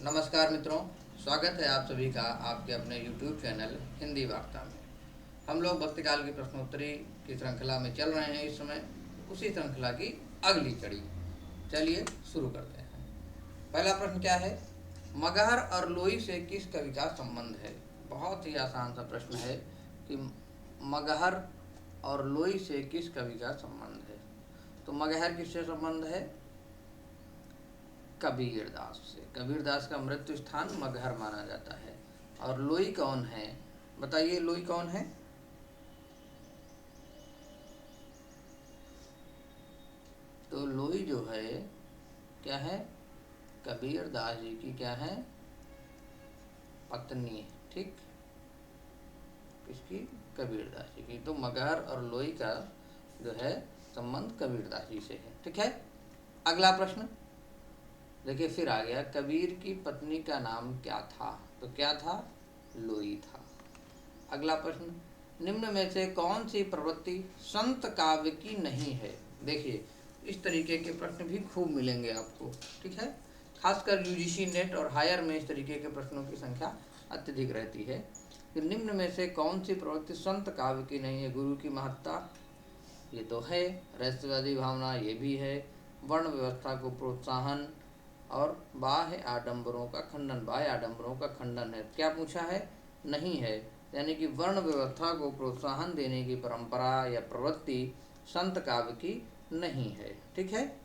नमस्कार मित्रों, स्वागत है आप सभी का आपके अपने YouTube चैनल हिंदी वार्ता में। हम लोग भक्तिकाल की प्रश्नोत्तरी की श्रृंखला में चल रहे हैं। इस समय उसी श्रृंखला की अगली कड़ी, चलिए शुरू करते हैं। पहला प्रश्न क्या है? मगहर और लोई से किस कवि का संबंध है? बहुत ही आसान सा प्रश्न है कि मगहर और लोई से किस कवि का संबंध है। तो मगहर किससे संबंध है? कबीरदास से। कबीरदास का मृत्यु स्थान मगहर माना जाता है। और लोई कौन है? बताइए, लोई कौन है? तो लोई जो है क्या है? कबीरदास जी की क्या है? पत्नी है। ठीक, किसकी? कबीरदास जी की। तो मगहर और लोई का जो है संबंध कबीरदास जी से है। ठीक है। अगला प्रश्न देखिए, फिर आ गया, कबीर की पत्नी का नाम क्या था? तो क्या था? लोई था। अगला प्रश्न, निम्न में से कौन सी प्रवृत्ति संत काव्य की नहीं है? देखिए, इस तरीके के प्रश्न भी खूब मिलेंगे आपको। ठीक है, खासकर यूजीसी नेट और हायर में इस तरीके के प्रश्नों की संख्या अत्यधिक रहती है। कि निम्न में से कौन सी प्रवृत्ति संत काव्य की नहीं है? गुरु की महत्ता, ये तो है। रहस्यवादी भावना, ये भी है। वर्ण व्यवस्था को प्रोत्साहन और बाह्य आडंबरों का खंडन। बाह्य आडंबरों का खंडन है। क्या पूछा है? नहीं है। यानी कि वर्ण व्यवस्था को प्रोत्साहन देने की परंपरा या प्रवृत्ति संत काव्य की नहीं है। ठीक है।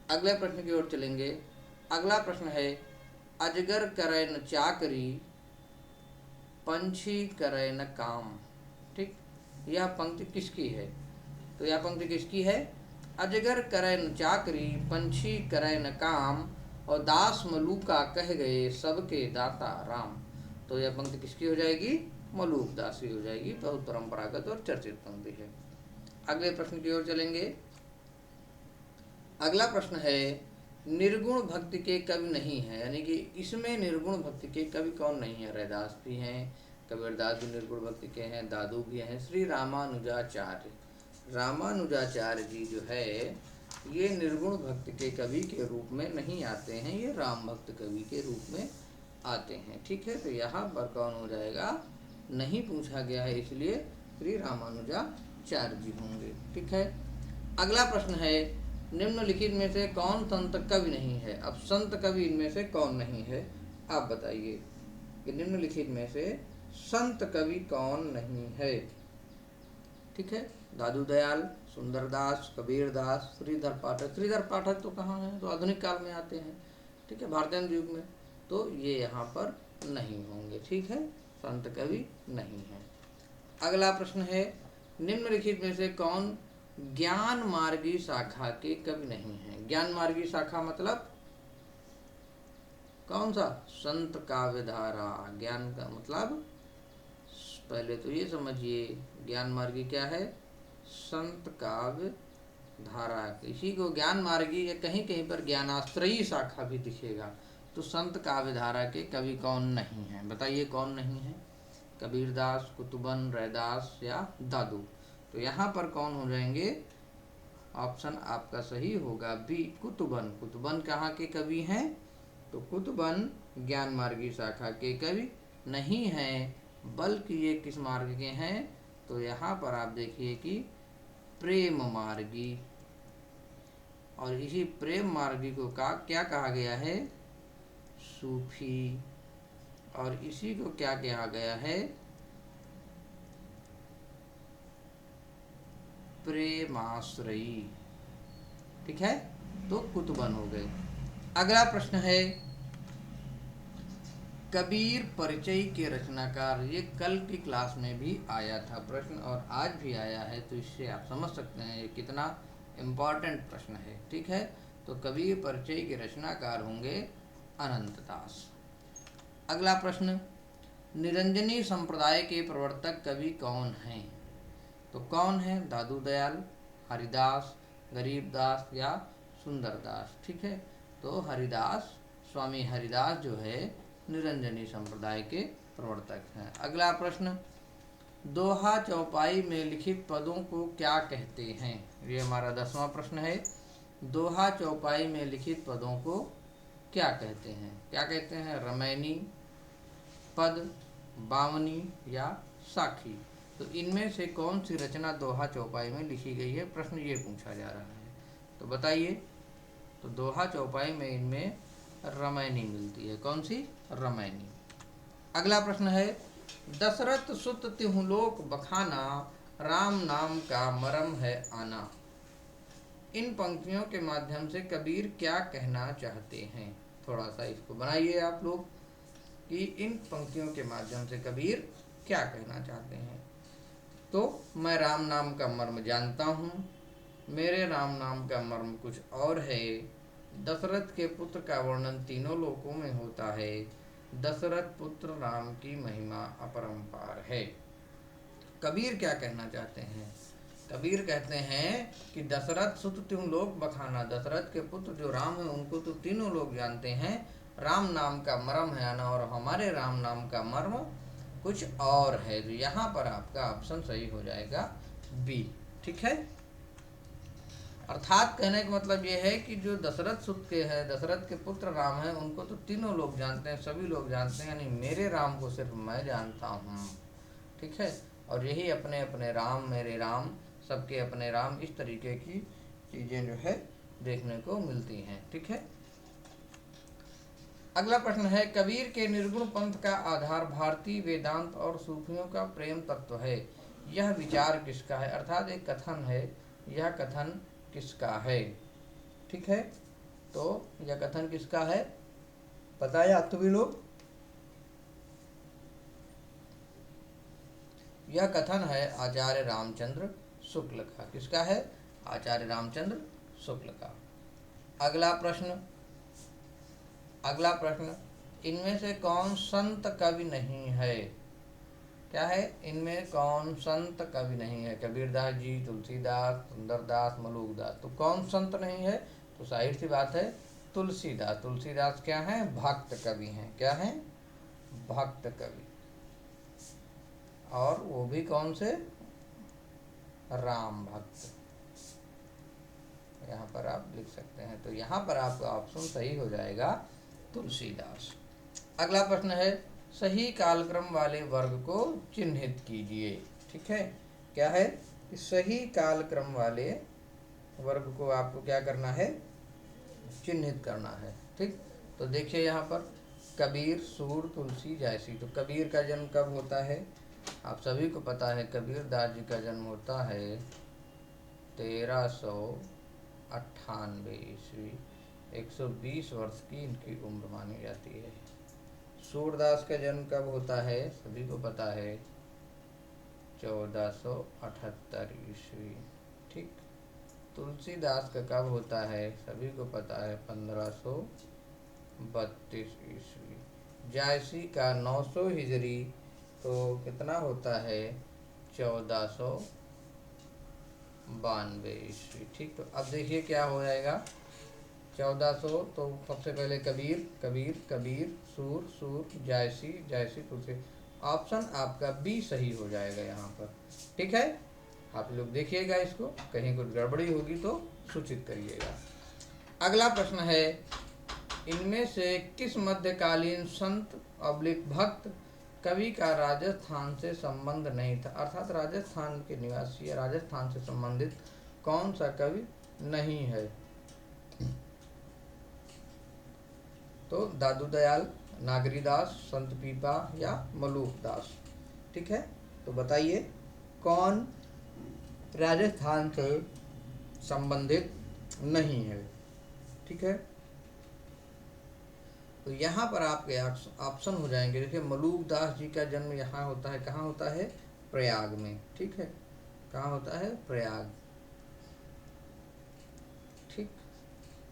अगले प्रश्न की ओर चलेंगे। अगला प्रश्न है, अजगर करे न चाकरी, पंछी करे न काम। ठीक, यह पंक्ति किसकी है? तो यह पंक्ति किसकी है? अजगर करे न चाकरी, पंछी करे न काम, और दास मलूका कह गए सबके दाता राम। तो यह पंक्ति किसकी हो जाएगी? मलूक दास की हो जाएगी। बहुत परंपरागत और चर्चित पंक्ति है। अगले प्रश्न की ओर चलेंगे। अगला प्रश्न है, निर्गुण भक्ति के कवि नहीं है, यानी कि इसमें निर्गुण भक्ति के कवि कौन नहीं है? रैदास भी हैं, कबीरदास भी निर्गुण भक्ति के हैं, दादू भी हैं। श्री रामानुजाचार्य, रामानुजाचार्य जी जो है ये निर्गुण भक्ति के कवि के रूप में नहीं आते हैं, ये राम भक्त कवि के रूप में आते हैं। ठीक है, तो यहाँ पर कौन हो जाएगा? नहीं पूछा गया है, इसलिए श्री रामानुजाचार्य जी होंगे। ठीक है। अगला प्रश्न है, निम्नलिखित में से कौन संत कवि नहीं है? अब संत कवि इनमें से कौन नहीं है, आप बताइए कि निम्नलिखित में से संत कवि कौन नहीं है? ठीक है, दादू दयाल, सुंदरदास, कबीरदास, श्रीधर पाठक। श्रीधर पाठक तो कहाँ हैं? तो आधुनिक काल में आते हैं। ठीक है, भारतीय युग में। तो ये यहाँ पर नहीं होंगे। ठीक है, संत कवि नहीं है। अगला प्रश्न है, निम्नलिखित में से कौन ज्ञान मार्गी शाखा के कवि नहीं है? ज्ञान मार्गी शाखा मतलब कौन सा? संत काव्यधारा। ज्ञान का मतलब पहले तो ये समझिए, ज्ञान मार्गी क्या है? संत काव्य धारा। इसी को ज्ञान मार्गी या कहीं कहीं पर ज्ञानाश्रयी शाखा भी दिखेगा। तो संत काव्य धारा के कवि कौन नहीं है? बताइए कौन नहीं है? कबीरदास, कुतुबन, रैदास या दादू। तो यहाँ पर कौन हो जाएंगे? ऑप्शन आपका सही होगा बी, कुतुबन। कुतुबन कहाँ के कवि हैं? तो कुतुबन ज्ञान मार्गी शाखा के कवि नहीं हैं, बल्कि ये किस मार्ग के हैं? तो यहाँ पर आप देखिए कि प्रेम मार्गी। और इसी प्रेम मार्गी को क्या कहा गया है? सूफी। और इसी को क्या कहा गया है? प्रेमाश्रयी। ठीक है, तो कुतुबन हो गए। अगला प्रश्न है, कबीर परिचय के रचनाकार। ये कल की क्लास में भी आया था प्रश्न और आज भी आया है, तो इससे आप समझ सकते हैं ये कितना इम्पॉर्टेंट प्रश्न है। ठीक है, तो कबीर परिचय के रचनाकार होंगे अनंतदास। अगला प्रश्न, निरंजनी संप्रदाय के प्रवर्तक कवि कौन हैं? तो कौन है? दादू दयाल, हरिदास, गरीबदास या सुंदरदास। ठीक है, तो हरिदास, स्वामी हरिदास जो है निरंजनी संप्रदाय के प्रवर्तक हैं। अगला प्रश्न, दोहा चौपाई में लिखित पदों को क्या कहते हैं? ये हमारा 10वां प्रश्न है। दोहा चौपाई में लिखित पदों को क्या कहते हैं? क्या कहते हैं? रमैनी, पद, बावनी या साखी। तो इनमें से कौन सी रचना दोहा चौपाई में लिखी गई है? प्रश्न ये पूछा जा रहा है, तो बताइए। तो दोहा चौपाई में इनमें रमैनी मिलती है। कौन सी? रमैनी। अगला प्रश्न है, दशरथ सुत तिहु लोक बखाना, राम नाम का मरम है आना। इन पंक्तियों के माध्यम से कबीर क्या कहना चाहते हैं? थोड़ा सा इसको बनाइए आप लोग कि इन पंक्तियों के माध्यम से कबीर क्या कहना चाहते हैं। तो मैं राम नाम का मर्म जानता हूँ, मेरे राम नाम का मर्म कुछ और है, दशरथ के पुत्र का वर्णन तीनों लोकों में होता है, दशरथ पुत्र राम की महिमा अपरंपार है। कबीर क्या कहना चाहते हैं? कबीर कहते हैं कि दशरथ सुत तिहु लोक बखाना, दशरथ के पुत्र जो राम है उनको तो तीनों लोग जानते हैं, राम नाम का मर्म है आना, और हमारे राम नाम का मर्म कुछ और है। तो यहाँ पर आपका ऑप्शन सही हो जाएगा बी। ठीक है। अर्थात कहने का मतलब ये है कि जो दशरथ सुत के हैं, दशरथ के पुत्र राम है, उनको तो तीनों लोग जानते हैं, सभी लोग जानते हैं, यानी मेरे राम को सिर्फ मैं जानता हूँ। ठीक है। और यही अपने अपने राम, मेरे राम, सबके अपने राम, इस तरीके की चीज़ें जो है देखने को मिलती हैं। ठीक है। अगला प्रश्न है, कबीर के निर्गुण पंथ का आधार भारतीय वेदांत और सूफियों का प्रेम तत्व है, यह विचार किसका है? अर्थात एक कथन है, यह कथन किसका है? ठीक है। तो यह कथन किसका है? बताया आप सभी लोग। यह कथन है आचार्य रामचंद्र शुक्ल का। किसका है? आचार्य रामचंद्र शुक्ल का। अगला प्रश्न, इनमें से कौन संत कवि नहीं है? क्या है? इनमें कौन संत कवि नहीं है? कबीरदास जी, तुलसीदास, सुंदरदास, मलूकदास। तो कौन संत नहीं है? तो जाहिर सी बात है तुलसीदास। तुलसीदास क्या है? भक्त कवि हैं। क्या है? भक्त कवि। और वो भी कौन से? राम भक्त। यहाँ पर आप लिख सकते हैं। तो यहाँ पर आपका ऑप्शन सही हो जाएगा तुलसीदास। अगला प्रश्न है, सही कालक्रम वाले वर्ग को चिन्हित कीजिए। ठीक है। क्या है? सही कालक्रम वाले वर्ग को आपको क्या करना है? चिन्हित करना है। ठीक। तो देखिए यहाँ पर कबीर, सूर, तुलसी, जायसी। तो कबीर का जन्म कब होता है? आप सभी को पता है कबीरदास जी का जन्म होता है 1398 ईस्वी। 120 वर्ष की इनकी उम्र मानी जाती है। सूरदास का जन्म कब होता है? सभी को पता है 1478 ईस्वी। ठीक। तुलसीदास का कब होता है? सभी को पता है 1532 ईस्वी। जायसी का 900 हिजरी, तो कितना होता है? 1492 ईस्वी। ठीक। तो अब देखिए क्या हो जाएगा। 1400, तो सबसे पहले कबीर, सूर, जायसी, तुलसी। ऑप्शन आपका बी सही हो जाएगा यहाँ पर। ठीक है। आप लोग देखिएगा इसको, कहीं कुछ गड़बड़ी होगी तो सूचित करिएगा। अगला प्रश्न है, इनमें से किस मध्यकालीन संत अब्लिक भक्त कवि का राजस्थान से संबंध नहीं था? अर्थात राजस्थान के निवासी या राजस्थान से संबंधित कौन सा कवि नहीं है? तो दादू दयाल, नागरीदास, संत पीपा या मलूकदास। ठीक है। तो बताइए कौन राजस्थान से संबंधित नहीं है? ठीक है। तो यहाँ पर आपके ऑप्शन हो जाएंगे। देखिए मलूकदास जी का जन्म यहाँ होता है, कहाँ होता है? प्रयाग में। ठीक है। कहाँ होता है? प्रयाग। ठीक।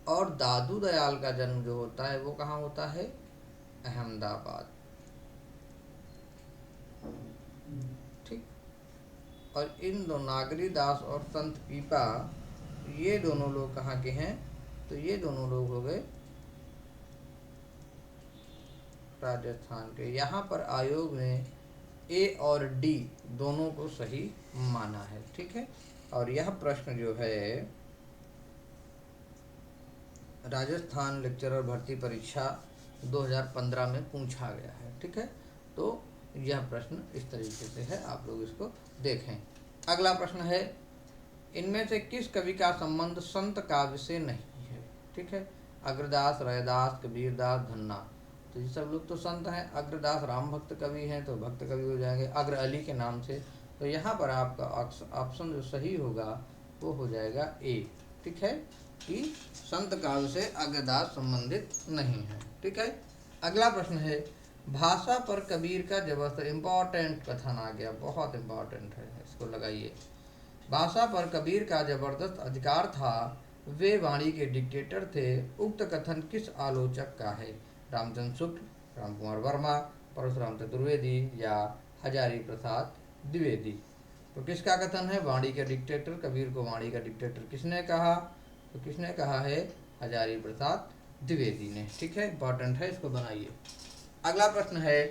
और दादू दयाल का जन्म जो होता है वो कहाँ होता है? अहमदाबाद। ठीक। और इन दो नागरीदास और संत पीपा, ये दोनों लोग कहाँ के हैं? तो ये दोनों लोग हो गए राजस्थान के। यहाँ पर आयोग ने ए और डी दोनों को सही माना है। ठीक है। और यह प्रश्न जो है राजस्थान लेक्चरर भर्ती परीक्षा 2015 में पूछा गया है। ठीक है, तो यह प्रश्न इस तरीके से है, आप लोग इसको देखें। अगला प्रश्न है, इनमें से किस कवि का संबंध संत काव्य से नहीं है? ठीक है, अग्रदास, रैदास, कबीरदास, धन्ना, तो ये सब लोग तो संत हैं। अग्रदास राम भक्त कवि हैं तो भक्त कवि हो जाएंगे अग्र अली के नाम से। तो यहाँ पर आपका ऑप्शन जो सही होगा वो हो जाएगा ए। ठीक है, कि संत काव्य से अग्रदास संबंधित नहीं है। ठीक है, अगला प्रश्न है, भाषा पर कबीर का जबरदस्त इम्पोर्टेंट कथन आ गया, बहुत इम्पोर्टेंट है, इसको लगाइए। भाषा पर कबीर का जबरदस्त अधिकार था, वे वाणी के डिक्टेटर थे, उक्त कथन किस आलोचक का है? रामचंद्र शुक्ल, राम कुमार वर्मा, परशुराम चतुर्वेदी या हजारी प्रसाद द्विवेदी? तो किसका कथन है? वाणी का डिक्टेटर, कबीर को वाणी का डिक्टेटर किसने कहा? तो किसने कहा है? हजारी प्रसाद द्विवेदी ने। ठीक है, इंपॉर्टेंट है, इसको बनाइए। अगला प्रश्न है,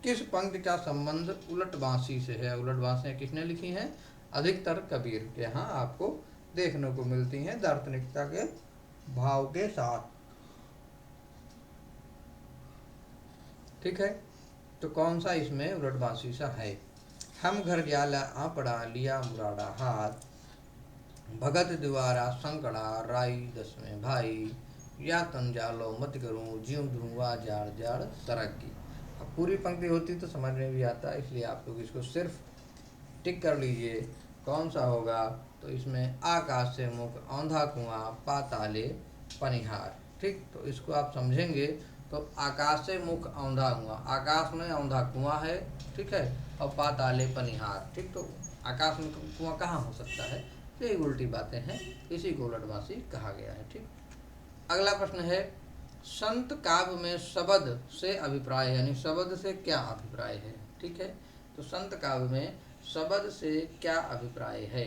किस पंक्ति का संबंध उलट बांसी से है? उलट बांसियां किसने लिखी हैं? अधिकतर कबीर के यहाँ आपको देखने को मिलती हैं, दार्शनिकता के भाव के साथ। ठीक है, तो कौन सा इसमें उलट बांसी सा है? हम घर जाला आपड़ा लिया मुराड़ा हाथ, भगत द्वारा संकड़ा राई दसवें भाई, या तन जालो मत करूं ज्यों धुआं जाड़ जाड़ सरक की। अब पूरी पंक्ति होती तो समझ में भी आता, इसलिए आप लोग इसको सिर्फ टिक कर लीजिए, कौन सा होगा? तो इसमें आकाश से मुख औंधा कुआं पाताले पनिहार। ठीक, तो इसको आप समझेंगे तो आकाश से मुख औंधा कुआं, आकाश में औंधा कुआं है, ठीक है, और पाताले पनिहार। ठीक, तो आकाश में कुआं कहाँ हो सकता है? ये उल्टी बातें हैं, इसी को उलटवासी कहा गया है। ठीक, अगला प्रश्न है, संत काव्य में शब्द से अभिप्राय है, यानी शब्द से क्या अभिप्राय है? ठीक है, तो संत काव्य में शब्द से क्या अभिप्राय है?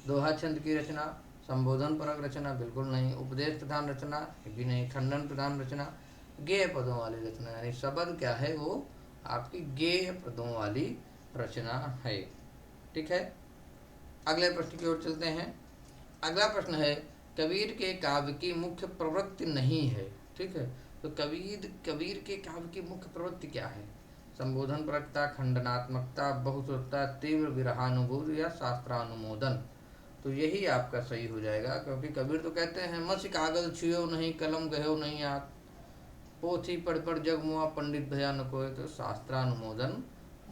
दोहा छंद की रचना, संबोधन परक रचना, बिल्कुल नहीं। उपदेश प्रधान रचना भी नहीं। खंडन प्रधान रचना, गेय पदों वाली रचना, यानी शब्द क्या है? वो आपकी गेय पदों वाली रचना है। ठीक है, अगले प्रश्न की ओर चलते हैं। अगला प्रश्न है, कबीर के काव्य की मुख्य प्रवृत्ति नहीं है। ठीक है, तो कबीर के काव्य की मुख्य प्रवृत्ति क्या है? संबोधन परकता, खंडनात्मकता, बहुश्रुतता, तीव्र विरहानुभूति या शास्त्रानुमोदन? तो यही आपका सही हो जाएगा, क्योंकि कबीर तो कहते हैं, मसी कागज छुयो नहीं, कलम गयो नहीं आत, पोथी पढ़ पढ़ जग मुआ, पंडित भया न कोय। तो शास्त्रानुमोदन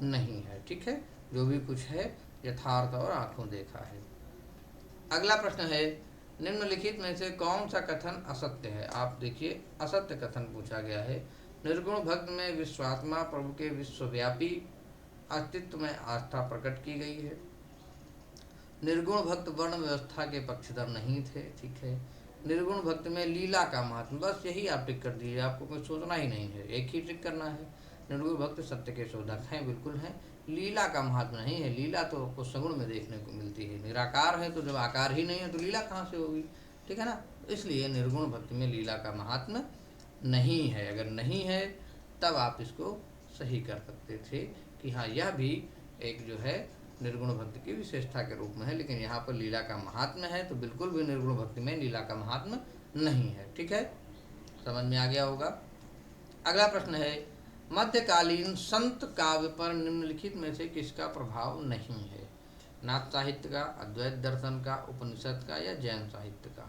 नहीं है। ठीक है, जो भी कुछ है यथार्थ और आंखों देखा है। अगला प्रश्न है, निम्नलिखित में से कौन सा कथन असत्य है? आप देखिए, असत्य कथन पूछा गया है। निर्गुण भक्त में विश्वात्मा प्रभु के विश्वव्यापी अस्तित्व में आस्था प्रकट की गई है। निर्गुण भक्त वर्ण व्यवस्था के पक्षधर नहीं थे। ठीक है, निर्गुण भक्त में लीला का महात्म, बस यही आप टिक कर दीजिए, आपको कुछ सोचना ही नहीं है, एक ही टिक करना है। निर्गुण भक्त सत्य के शोधक हैं, बिल्कुल हैं। लीला का महात्म नहीं है, लीला तो आपको सगुण में देखने को मिलती है। निराकार है तो जब आकार ही नहीं है तो लीला कहाँ से होगी? ठीक है ना, इसलिए निर्गुण भक्ति में लीला का महात्म नहीं है। अगर नहीं है तब आप इसको सही कर सकते थे कि हाँ, यह भी एक जो है निर्गुण भक्ति की विशेषता के रूप में है, लेकिन यहाँ पर लीला का महात्म है, तो बिल्कुल भी निर्गुण भक्ति में लीला का महात्म नहीं है। ठीक है, समझ में आ गया होगा। अगला प्रश्न है, मध्यकालीन संत काव्य पर निम्नलिखित में से किसका प्रभाव नहीं है? नाथ साहित्य का, अद्वैत दर्शन का, उपनिषद का या जैन साहित्य का?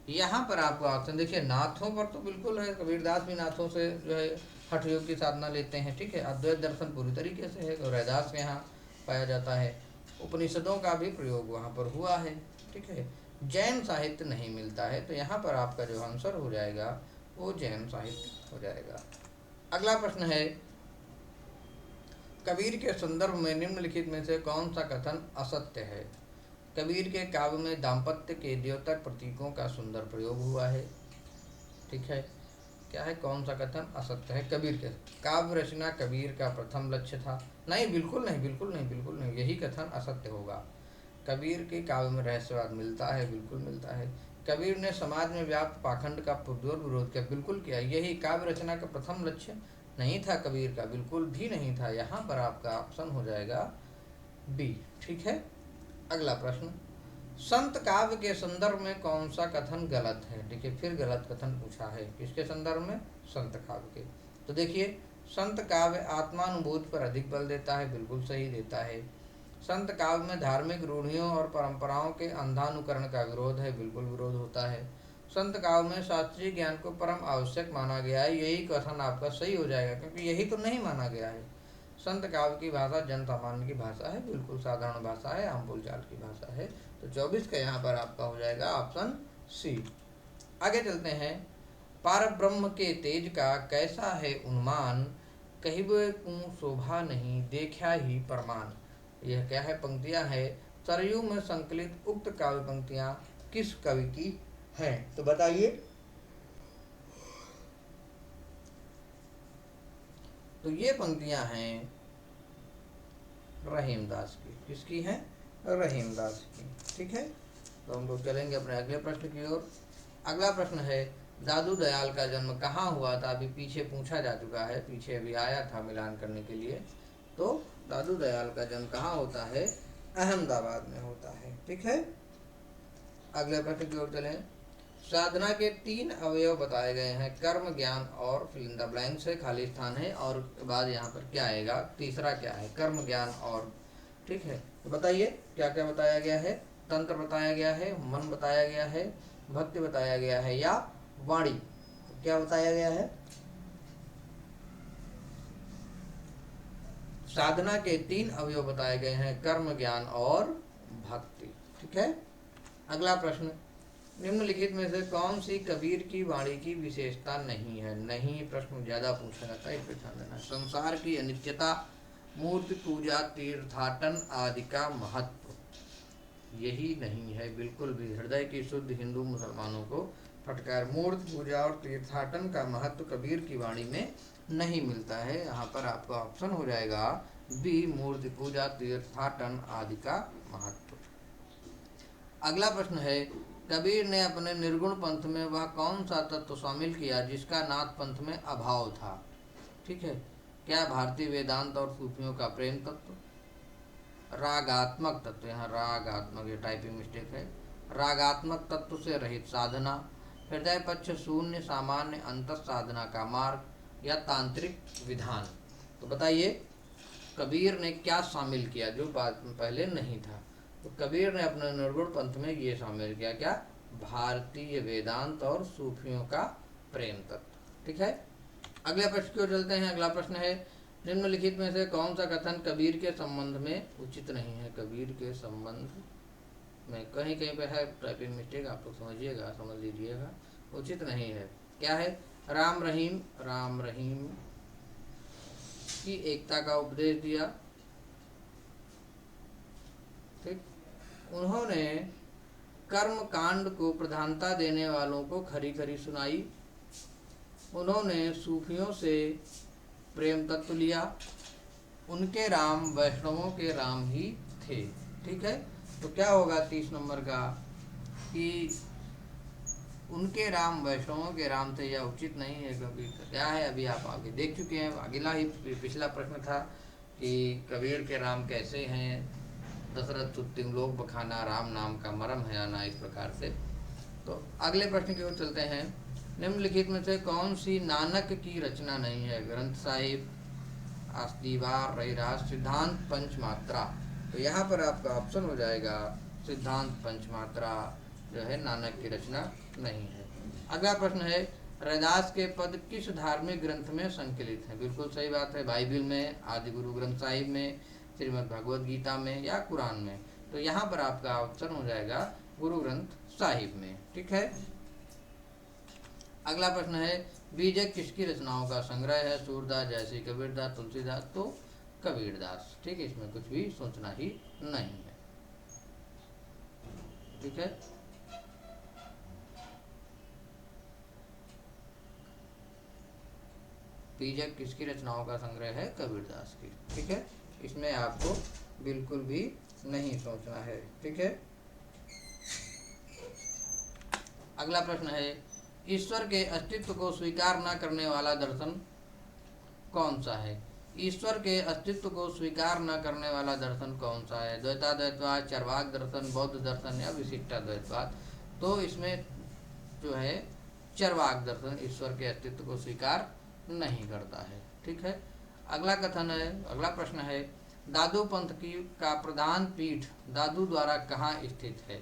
यहाँ पर आपको ऑप्शन देखिए, नाथों पर तो बिल्कुल है, कबीरदास भी नाथों से जो है हठ योग की साधना लेते हैं। ठीक है, अद्वैत दर्शन पूरी तरीके से है, तो रैदास के यहाँ पाया जाता है। उपनिषदों का भी प्रयोग वहाँ पर हुआ है। ठीक है, जैन साहित्य नहीं मिलता है, तो यहाँ पर आपका जो आंसर हो जाएगा वो जैन साहित्य हो जाएगा। अगला प्रश्न है, कबीर के संदर्भ में निम्नलिखित में से कौन सा कथन असत्य है? कबीर के काव्य में दाम्पत्य के द्योतक प्रतीकों का सुंदर प्रयोग हुआ है। ठीक है, क्या है, कौन सा कथन असत्य है? कबीर के काव्य रचना कबीर का प्रथम लक्ष्य था। नहीं, बिल्कुल नहीं, बिल्कुल नहीं, बिल्कुल नहीं, यही कथन असत्य होगा। कबीर के काव्य में रहस्यवाद मिलता है, बिल्कुल मिलता है। कबीर ने समाज में व्याप्त पाखंड का पुरजोर विरोध किया, बिल्कुल किया। यही काव्य रचना का प्रथम लक्ष्य नहीं था कबीर का, बिल्कुल भी नहीं था। यहाँ पर आपका ऑप्शन हो जाएगा बी। ठीक है, अगला प्रश्न, संत काव्य के संदर्भ में कौन सा कथन गलत है? देखिए फिर गलत कथन पूछा है, किसके संदर्भ में? संत काव्य के। तो देखिए संत काव्य आत्मानुभूति पर अधिक बल देता है, बिल्कुल सही देता है। संत काव्य में धार्मिक रूढ़ियों और परंपराओं के अंधानुकरण का विरोध है, बिल्कुल विरोध होता है। संत काव्य में शास्त्रीय ज्ञान को परम आवश्यक माना गया है, यही कथन आपका सही हो जाएगा, क्योंकि यही तो नहीं माना गया है। संत काव्य की भाषा जन सामान्य की भाषा है, बिल्कुल साधारण भाषा है, आम बोलचाल की भाषा है। तो 24 का यहाँ पर आपका हो जाएगा ऑप्शन सी। आगे चलते हैं। पार ब्रह्म के तेज का कैसा है उन्मान, कहिबे को शोभा नहीं देखा ही प्रमाण। यह क्या है? पंक्तियां है सरयू में संकलित। उक्त काव्य पंक्तियां किस कवि की हैं? तो बताइए। तो ये पंक्तियां हैं रहीमदास की। किसकी हैं? रहीमदास की। ठीक है, तो हम लोग चलेंगे अपने अगले प्रश्न की ओर। अगला प्रश्न है दादू दयाल का जन्म कहाँ हुआ था? अभी पीछे पूछा जा चुका है, पीछे अभी आया था मिलान करने के लिए। तो दादू दयाल का जन्म कहाँ होता है? अहमदाबाद में होता है। ठीक है, अगले प्रश्न की ओर चलें। साधना के 3 अवयव बताए गए हैं, कर्म, ज्ञान और फिल इन द ब्लैंक्स है, खाली स्थान है। और बाद यहाँ पर क्या आएगा? तीसरा क्या है? कर्म, ज्ञान और। ठीक है, तो बताइए क्या क्या बताया गया है? तंत्र बताया गया है, मन बताया गया है, भक्ति बताया गया है या वाणी? क्या बताया गया है? साधना के 3 अवयव बताए गए हैं, कर्म, ज्ञान और भक्ति। ठीक है, अगला प्रश्न। निम्नलिखित में से कौन सी कबीर की वाणी की विशेषता नहीं है? नहीं प्रश्न ज्यादा पूछा जाता है, इस पर ध्यान देना। संसार की अनित्यता, मूर्ति पूजा, तीर्थाटन आदि का महत्व, यही नहीं है बिल्कुल भी। हृदय की शुद्ध हिंदू मुसलमानों को फटकार। मूर्ति पूजा और तीर्थाटन का महत्व कबीर की वाणी में नहीं मिलता है। यहाँ पर आपका ऑप्शन हो जाएगा बी, मूर्ति पूजा, तीर्थाटन आदि का महत्व। अगला प्रश्न है कबीर ने अपने निर्गुण पंथ में वह कौन सा तत्व शामिल किया जिसका नाथ पंथ में अभाव था? ठीक है, क्या भारतीय वेदांत और सूफियों का प्रेम तत्व, रागात्मक तत्व, यहाँ रागात्मक, ये टाइपिंग मिस्टेक है, रागात्मक तत्व से रहित साधना, हृदय पक्ष शून्य सामान्य अंतर साधना का मार्ग, या तांत्रिक विधान? तो बताइए कबीर ने क्या शामिल किया जो बाद में पहले नहीं था? तो कबीर ने अपने निर्गुण पंथ में ये शामिल किया, क्या? भारतीय वेदांत और सूफियों का प्रेम तत्व। ठीक है, अगले प्रश्न की ओर चलते हैं। अगला प्रश्न है निम्नलिखित में से कौन सा कथन कबीर के संबंध में उचित नहीं है? कबीर के संबंध में कहीं कहीं पे है टाइपिंग मिस्टेक, आप लोग समझिएगा, समझ लीजिएगा, उचित नहीं है। क्या है? राम रहीम की एकता का उपदेश दिया। ठीक, उन्होंने कर्म कांड को प्रधानता देने वालों को खरी खरी सुनाई। उन्होंने सूफियों से प्रेम तत्व लिया। उनके राम वैष्णवों के राम ही थे। ठीक है, तो क्या होगा 30 नंबर का कि उनके राम वैष्णवों के राम थे, यह उचित नहीं है, क्योंकि क्या है अभी आप आगे देख चुके हैं। अगला ही पिछला प्रश्न था कि कबीर के राम कैसे हैं, दशरथ तुम लोग बखाना, राम नाम का मरम है आना, इस प्रकार से। तो अगले प्रश्न की ओर चलते हैं। निम्नलिखित में से कौन सी नानक की रचना नहीं है? ग्रंथ साहिब, आस्तीवार, रहीरास, सिद्धांत पंचमात्रा। तो यहाँ पर आपका ऑप्शन हो जाएगा सिद्धांत पंचमात्रा जो है नानक की रचना नहीं है। अगला प्रश्न है रैदास के पद किस धार्मिक ग्रंथ में संकलित है? बिल्कुल सही बात है, बाइबिल में, आदि गुरु ग्रंथ साहिब में, श्रीमद् भगवद गीता में या कुरान में? तो यहाँ पर आपका ऑप्शन हो जाएगा गुरु ग्रंथ साहिब में। ठीक है, अगला प्रश्न है बीजक किसकी रचनाओं का संग्रह है? सूरदास, जैसे कबीरदास, तुलसीदास। तो कबीरदास। ठीक है, इसमें कुछ भी सोचना ही नहीं है। ठीक है, बीजक किसकी रचनाओं का संग्रह है? कबीरदास की। ठीक है, इसमें आपको बिल्कुल भी नहीं सोचना है। ठीक है, अगला प्रश्न है ईश्वर के अस्तित्व को स्वीकार न करने वाला दर्शन कौन सा है? ईश्वर के अस्तित्व को स्वीकार न करने वाला दर्शन कौन सा है? द्वैताद्वैतवाद, चरवाक दर्शन, बौद्ध दर्शन या विशिष्टाद्वैतवाद। तो इसमें जो है चरवाक दर्शन ईश्वर के अस्तित्व को स्वीकार नहीं करता है। ठीक है। अगला कथन है, अगला प्रश्न है, दादू पंथ की का प्रधान पीठ दादू द्वारा कहाँ स्थित है?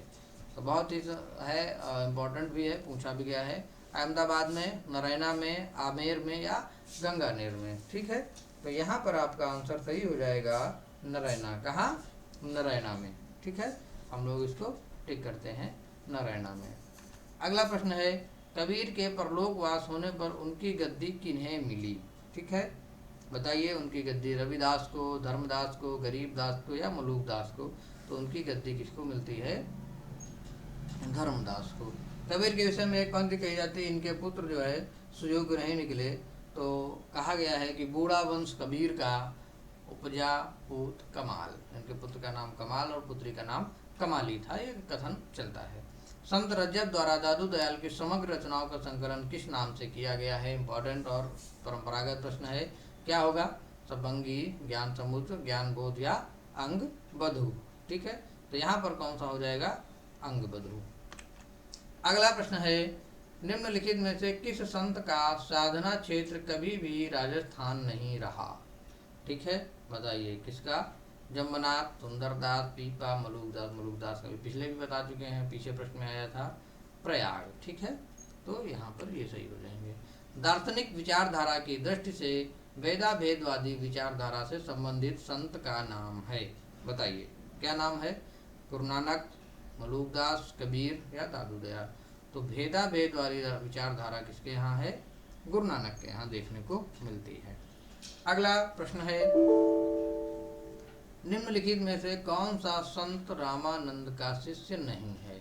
तो बहुत ही है इम्पोर्टेंट भी है, पूछा भी गया है। अहमदाबाद में, नारायणा में, आमेर में या गंगानेर में। ठीक है। तो यहाँ पर आपका आंसर सही हो जाएगा नारायणा। कहाँ? नारायणा में। ठीक है। हम लोग इसको टिक करते हैं नारायणा में। अगला प्रश्न है, कबीर के परलोकवास होने पर उनकी गद्दी किन्हें मिली? ठीक है। बताइए, उनकी गद्दी रविदास को, धर्मदास को, गरीबदास को या मलूकदास को? तो उनकी गद्दी किसको मिलती है? धर्मदास को। कबीर के विषय में एक पंक्ति कही जाती है, इनके पुत्र जो है सुयोग्य नहीं निकले। तो कहा गया है कि बूढ़ा वंश कबीर का उपजा पूत कमाल। इनके पुत्र का नाम कमाल और पुत्री का नाम कमाली था, ये कथन चलता है। संत रजब द्वारा दादू दयाल की समग्र रचनाओं का संकलन किस नाम से किया गया है? इंपॉर्टेंट और परंपरागत प्रश्न है। क्या होगा? सबंगी, ज्ञान समुद्र, ज्ञान बोध या अंग बधु। ठीक है। तो यहाँ पर कौन सा हो जाएगा? अंग बधु। अगला प्रश्न है, निम्नलिखित में से किस संत का साधना क्षेत्र कभी भी राजस्थान नहीं रहा? ठीक है। बताइए किसका? जम्बनाथ, सुंदरदास, पीपा, मलूकदास। मलूकदास का भी पिछले भी बता चुके हैं, पीछे प्रश्न में आया था प्रयाग। ठीक है। तो यहाँ पर ये सही हो जाएंगे। दार्शनिक विचारधारा की दृष्टि से वेदा भेदवादी विचारधारा से संबंधित संत का नाम है। बताइए क्या नाम है? गुरु नानक, मलूकदास, कबीर या दादू दयाल? तो भेदा भेद वाली विचारधारा किसके यहाँ है? गुरु नानक के यहाँ देखने को मिलती है। अगला प्रश्न है, निम्नलिखित में से कौन सा संत रामानंद का शिष्य नहीं है?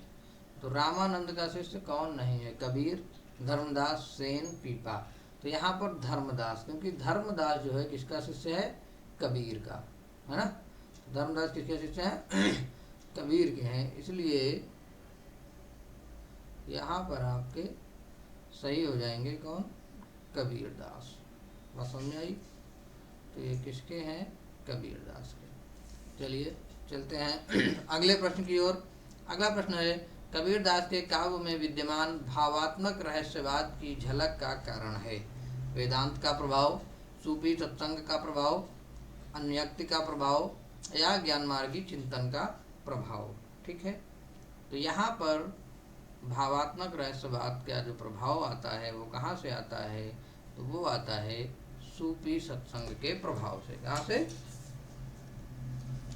तो रामानंद का शिष्य कौन नहीं है? कबीर, धर्मदास, सेन, पीपा। तो यहाँ पर धर्मदास, क्योंकि धर्मदास जो है किसका शिष्य है? कबीर का, है ना। धर्मदास किसके शिष्य हैं? कबीर के हैं, इसलिए यहाँ पर आपके सही हो जाएंगे कौन? कबीरदास। बात समझ में आई? तो ये किसके हैं? कबीरदास के। चलिए चलते हैं अगले प्रश्न की ओर। अगला प्रश्न है, कबीरदास के काव्य में विद्यमान भावात्मक रहस्यवाद की झलक का कारण है? वेदांत का प्रभाव, सूफी सत्संग का प्रभाव, अन्यक्ति का प्रभाव या ज्ञान मार्गी चिंतन का प्रभाव? ठीक है। तो यहाँ पर भावात्मक रहस्यवाद का जो प्रभाव आता है वो कहाँ से आता है? तो वो आता है सूफी सत्संग के प्रभाव से। कहाँ से?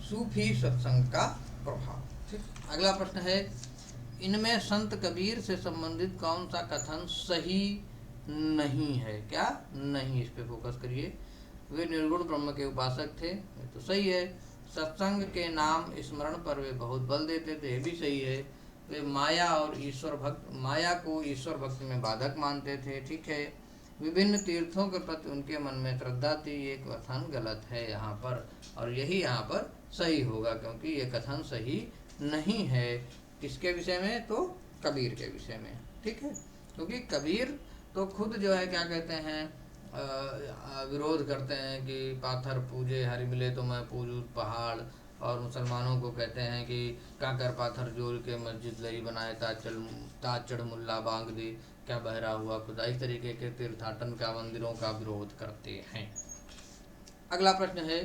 सूफी सत्संग का प्रभाव। ठीक। अगला प्रश्न है, इनमें संत कबीर से संबंधित कौन सा कथन सही नहीं है? क्या नहीं? इस पे फोकस करिए। वे निर्गुण ब्रह्म के उपासक थे, ये तो सही है। सत्संग के नाम स्मरण पर वे बहुत बल देते थे, ये भी सही है। वे माया और ईश्वर भक्त, माया को ईश्वर भक्ति में बाधक मानते थे। ठीक है। विभिन्न तीर्थों के प्रति उनके मन में श्रद्धा थी, ये कथन गलत है यहाँ पर, और यही यहाँ पर सही होगा, क्योंकि ये कथन सही नहीं है। किसके विषय में? तो कबीर के विषय में। ठीक है। क्योंकि कबीर तो खुद जो है क्या कहते हैं, विरोध करते हैं कि पाथर पूजे हरि मिले तो मैं पूजूं पहाड़, और मुसलमानों को कहते हैं कि काकर पाथर जोड़ के मस्जिद लई बनाए, ताज चढ़ मुल्ला बांग दे, क्या बहरा हुआ खुदा। इस तरीके के तीर्थाटन का, मंदिरों का विरोध करते हैं। अगला प्रश्न है,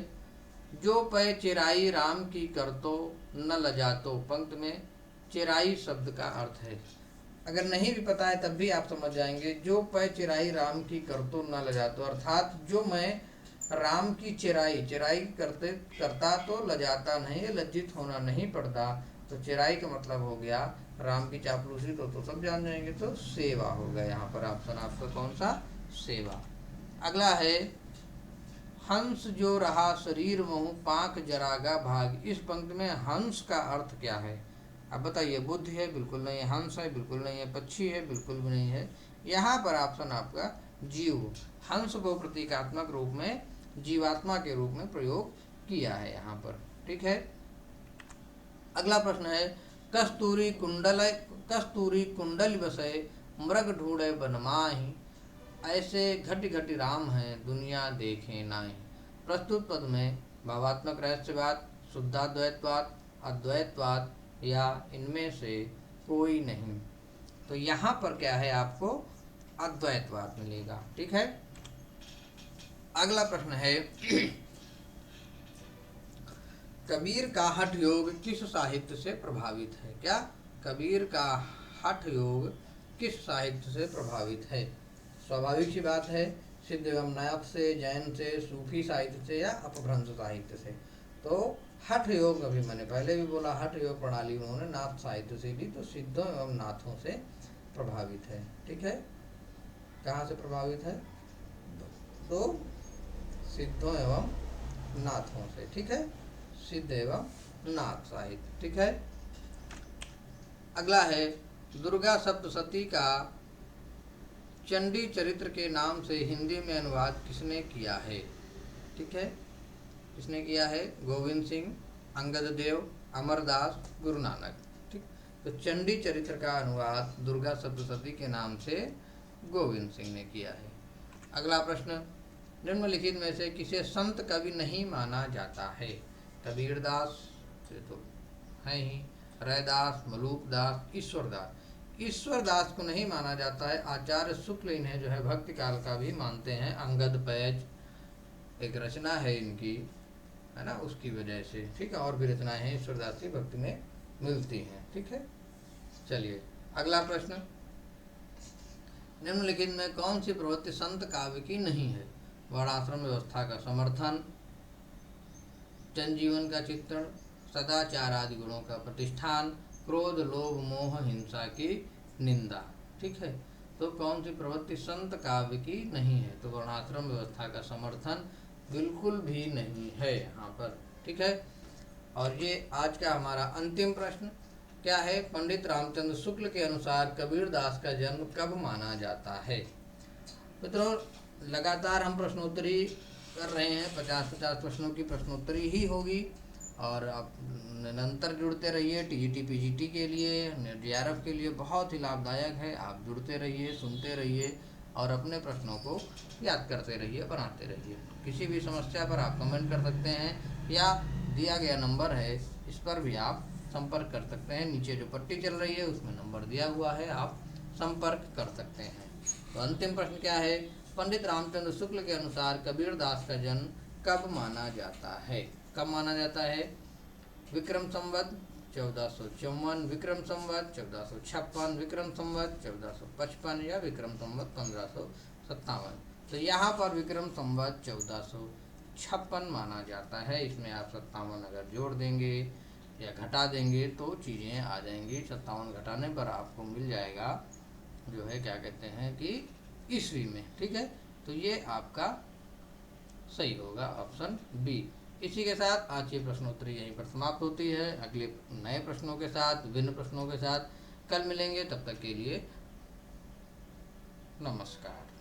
जो पै चिराई राम की कर तो न लजातो, पंक्ति में चिराई शब्द का अर्थ है। अगर नहीं भी पता है तब भी आप समझ जाएंगे। जो पै चिराई राम की कर तो न लजातो, अर्थात जो मैं राम की चिराई करता तो लजाता नहीं, लज्जित होना नहीं पड़ता। तो चिराई का मतलब हो गया राम की चापलूसी, तो सब जान जाएंगे। तो सेवा हो गया यहाँ पर ऑप्शन आपका कौन सा? सेवा। अगला है, हंस जो रहा शरीर मोह पांख जरागा भाग। इस पंक्ति में हंस का अर्थ क्या है? अब बताइए। बुद्ध है? बिल्कुल नहीं है। हंस है? बिल्कुल नहीं है। पक्षी है? बिल्कुल भी नहीं है। यहाँ पर ऑप्शन आपका जीव। हंस को प्रतीकात्मक रूप में जीवात्मा के रूप में प्रयोग किया है यहाँ पर। ठीक है। अगला प्रश्न है, कस्तूरी कुंडल बसे मृग ढूंढे बनमाही, ऐसे घटी घटी राम है दुनिया देखे नाई। प्रस्तुत पद में भावात्मक रहस्यवाद, शुद्धाद्वैतवाद, अद्वैतवाद या इनमें से कोई नहीं। तो यहाँ पर क्या है, आपको अद्वैतवाद मिलेगा। ठीक है। अगला प्रश्न है कबीर का हठ योग किस साहित्य से प्रभावित है? क्या कबीर का हठ योग किस साहित्य से प्रभावित है? स्वाभाविक सी बात है, सिद्ध एवं नाथ से, जैन से, सूफी साहित्य से या अपभ्रंश साहित्य से। तो हठ योग, अभी मैंने पहले भी बोला, हठ योग प्रणाली उन्होंने नाथ साहित्य से ली, तो सिद्धों एवं नाथों से प्रभावित है। ठीक है। कहाँ से प्रभावित है? तो सिद्धों एवं नाथों से। ठीक है, सिद्ध एवं नाथ साहित्य। ठीक है। अगला है दुर्गा सप्तशती का चंडी चरित्र के नाम से हिंदी में अनुवाद किसने किया है? ठीक है, किसने किया है? गोविंद सिंह, अंगद देव, अमरदास, गुरु नानक। ठीक, तो चंडी चरित्र का अनुवाद दुर्गा सप्तशती के नाम से गोविंद सिंह ने किया है। अगला प्रश्न, निम्नलिखित में से किसे संत कवि नहीं माना जाता है? कबीरदास से तो है ही, रैदास, मलूकदास, ईश्वरदास। ईश्वरदास को नहीं माना जाता है। आचार्य शुक्ल इन्हें जो है भक्ति काल का भी मानते हैं। अंगद पैज एक रचना है इनकी, है ना, उसकी वजह से। ठीक है, और भी रचनाएं हैं ईश्वरदास की भक्ति में मिलती हैं। ठीक है। चलिए अगला प्रश्न, निम्नलिखित में कौन सी प्रवृत्ति संत काव्य की नहीं है? वर्णाश्रम व्यवस्था का समर्थन, जनजीवन का चित्रण, सदाचार आदि गुणों का प्रतिष्ठान, क्रोध, लोभ, मोह, हिंसा की निंदा। ठीक है, तो कौन सी प्रवृत्ति संत काव्य की नहीं है? तो वर्णाश्रम व्यवस्था का समर्थन बिल्कुल भी नहीं है यहाँ पर। ठीक है। और ये आज का हमारा अंतिम प्रश्न क्या है? पंडित रामचंद्र शुक्ल के अनुसार कबीरदास का जन्म कब माना जाता है? मित्रों, लगातार हम प्रश्नोत्तरी कर रहे हैं, 50-50 प्रश्नों की प्रश्नोत्तरी ही होगी। और आप निरंतर जुड़ते रहिए। टीजीटी पीजीटी के लिए, डीआरएफ के लिए बहुत ही लाभदायक है। आप जुड़ते रहिए, सुनते रहिए और अपने प्रश्नों को याद करते रहिए, बनाते रहिए। किसी भी समस्या पर आप कमेंट कर सकते हैं या दिया गया नंबर है इस पर भी आप संपर्क कर सकते हैं। नीचे जो पट्टी चल रही है उसमें नंबर दिया हुआ है, आप संपर्क कर सकते हैं। तो अंतिम प्रश्न क्या है? पंडित रामचंद्र शुक्ल के अनुसार कबीरदास का जन्म कब माना जाता है? कब माना जाता है? विक्रम संवत 1454, विक्रम संवत 1456, विक्रम संवत 1455 या विक्रम संवत 1557। तो यहाँ पर विक्रम संवत 1456 माना जाता है। इसमें आप 57 अगर जोड़ देंगे या घटा देंगे तो चीज़ें आ जाएंगी। 57 घटाने पर आपको मिल जाएगा जो है, क्या कहते हैं कि ईस्वी में। ठीक है, तो ये आपका सही होगा, ऑप्शन बी। इसी के साथ आज की प्रश्नोत्तरी यहीं पर समाप्त होती है। अगले नए प्रश्नों के साथ, विभिन्न प्रश्नों के साथ कल मिलेंगे। तब तक के लिए नमस्कार।